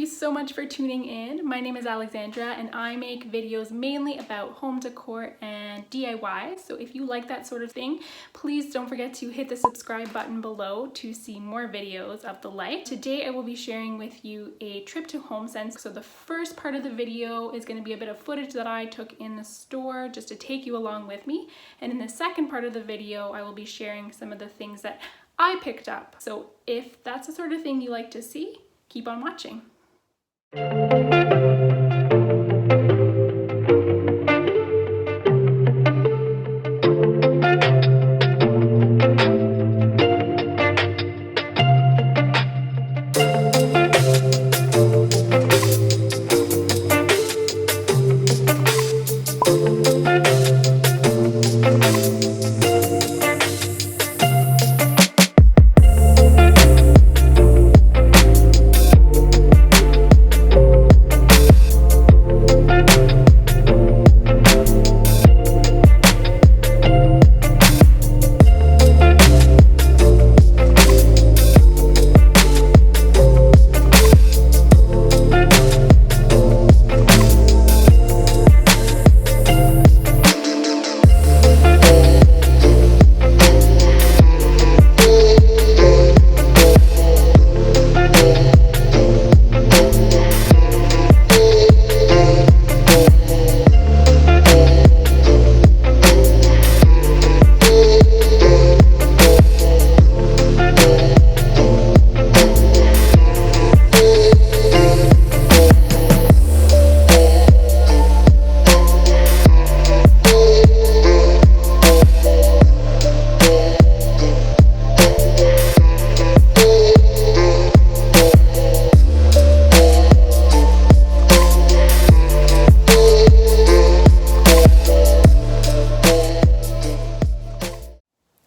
you so much for tuning in. My name is Alexandra and I make videos mainly about home decor and DIY. So if you like that sort of thing, please don't forget to hit the subscribe button below to see more videos of the like. Today I will be sharing with you a trip to Homesense. So the first part of the video is going to be a bit of footage that I took in the store just to take you along with me. And in the second part of the video, I will be sharing some of the things that I picked up. So if that's the sort of thing you like to see, keep on watching.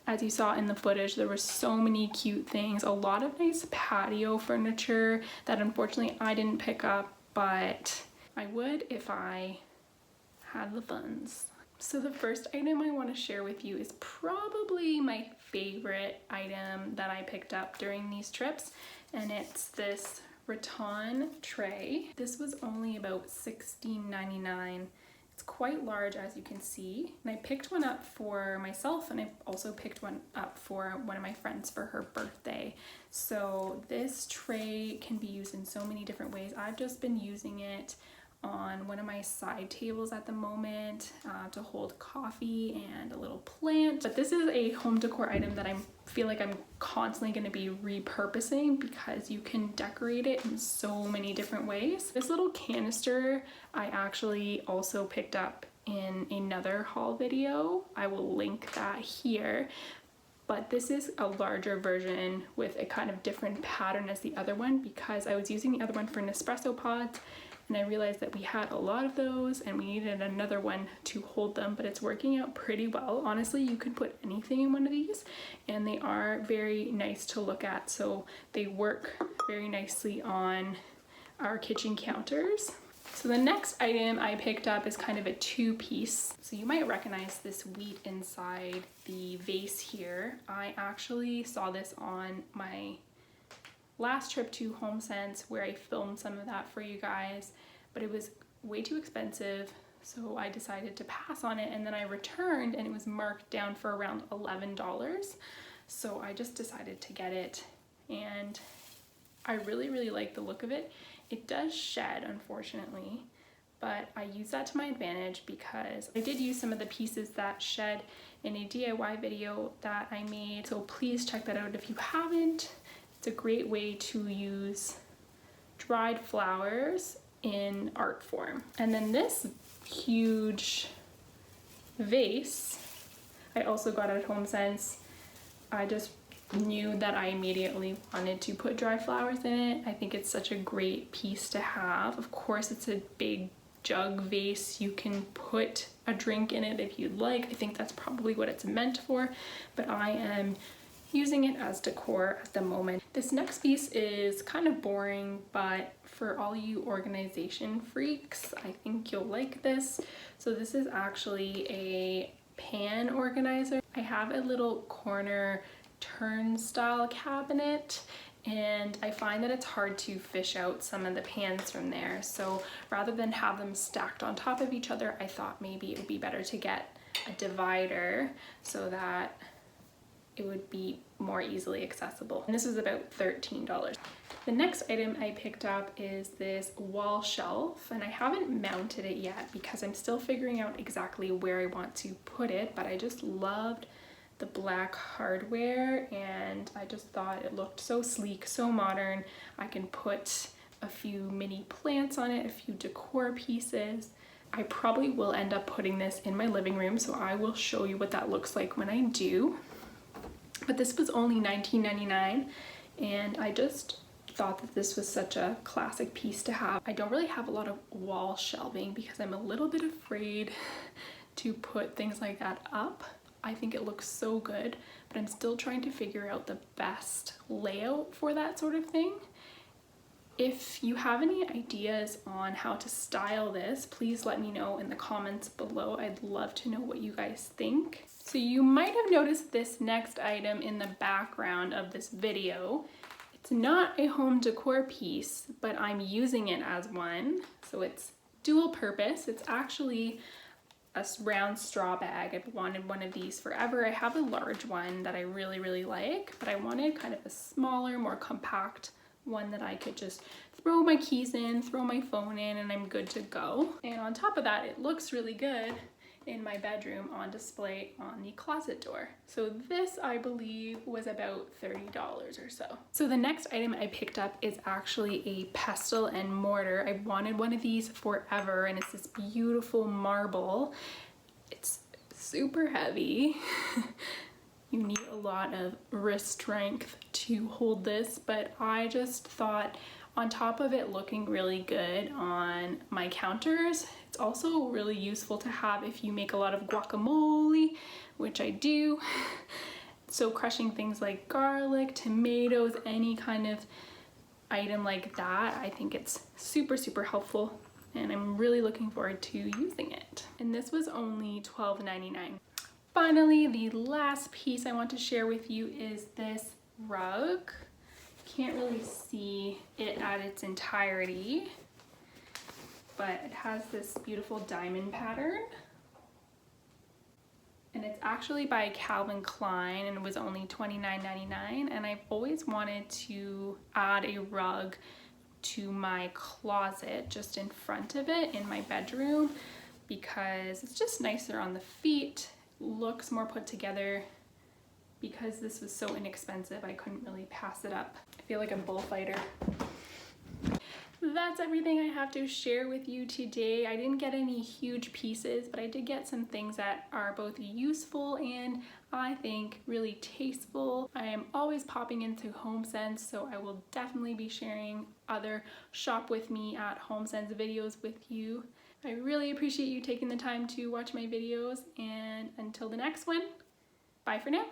As you saw in the footage, there were so many cute things, a lot of nice patio furniture that unfortunately I didn't pick up, but I would if I had the funds. So the first item I want to share with you is probably my favorite item that I picked up during these trips, and it's this rattan tray. This was only about $16.99. It's quite large, as you can see, and I picked one up for myself, and I also picked one up for one of my friends for her birthday. So this tray can be used in so many different ways. I've just been using it on one of my side tables at the moment to hold coffee and a little plant. But this is a home decor item that I feel like I'm constantly going to be repurposing because you can decorate it in so many different ways. This little canister I actually also picked up in another haul video. I will link that here. But this is a larger version with a kind of different pattern as the other one because I was using the other one for Nespresso pods, and I realized that we had a lot of those and we needed another one to hold them, but it's working out pretty well. Honestly, you can put anything in one of these and they are very nice to look at. So they work very nicely on our kitchen counters. So the next item I picked up is kind of a two-piece. So you might recognize this wheat inside the vase here. I actually saw this on my last trip to Homesense where I filmed some of that for you guys, but it was way too expensive, so I decided to pass on it, and then I returned and it was marked down for around $11. So I just decided to get it, and I really like the look of it. It does shed, unfortunately, but I use that to my advantage because I did use some of the pieces that shed in a DIY video that I made, so please check that out if you haven't. It's a great way to use dried flowers in art form. And then this huge vase I also got at Homesense. I just knew that I immediately wanted to put dry flowers in it. I think it's such a great piece to have. Of course, it's a big jug vase. You can put a drink in it if you'd like. I think that's probably what it's meant for, but I am using it as decor at the moment. This next piece is kind of boring, but for all you organization freaks, I think you'll like this. So this is actually a pan organizer. I have a little corner turnstile cabinet, and I find that it's hard to fish out some of the pans from there. So rather than have them stacked on top of each other, I thought maybe it would be better to get a divider so that it would be more easily accessible. And this was about $13. The next item I picked up is this wall shelf, and I haven't mounted it yet because I'm still figuring out exactly where I want to put it, but I just loved the black hardware and I just thought it looked so sleek, so modern. I can put a few mini plants on it, a few decor pieces. I probably will end up putting this in my living room, so I will show you what that looks like when I do. But this was only $19.99 and I just thought that this was such a classic piece to have. I don't really have a lot of wall shelving because I'm a little bit afraid to put things like that up. I think it looks so good, but I'm still trying to figure out the best layout for that sort of thing. If you have any ideas on how to style this, please let me know in the comments below. I'd love to know what you guys think. So you might have noticed this next item in the background of this video. It's not a home decor piece, but I'm using it as one. So it's dual purpose. It's actually a round straw bag. I've wanted one of these forever. I have a large one that I really, really like, but I wanted kind of a smaller, more compact one that I could just throw my keys in, throw my phone in, and I'm good to go. And on top of that, it looks really good in my bedroom on display on the closet door. So this, I believe, was about $30 or so. So the next item I picked up is actually a pestle and mortar. I've wanted one of these forever, and it's this beautiful marble. It's super heavy. You need a lot of wrist strength to hold this, but I just thought on top of it looking really good on my counters, it's also really useful to have if you make a lot of guacamole, which I do. So crushing things like garlic, tomatoes, any kind of item like that, I think it's super, super helpful, and I'm really looking forward to using it. And this was only $12.99. Finally, the last piece I want to share with you is this rug. Can't really see it at its entirety, but it has this beautiful diamond pattern. And it's actually by Calvin Klein and it was only $29.99. And I've always wanted to add a rug to my closet just in front of it in my bedroom because it's just nicer on the feet. Looks more put together. Because this was so inexpensive, I couldn't really pass it up. I feel like a bullfighter. That's everything I have to share with you today. I didn't get any huge pieces, but I did get some things that are both useful and I think really tasteful. I am always popping into Homesense, so I will definitely be sharing other shop with me at Homesense videos with you. I really appreciate you taking the time to watch my videos, and until the next one, bye for now.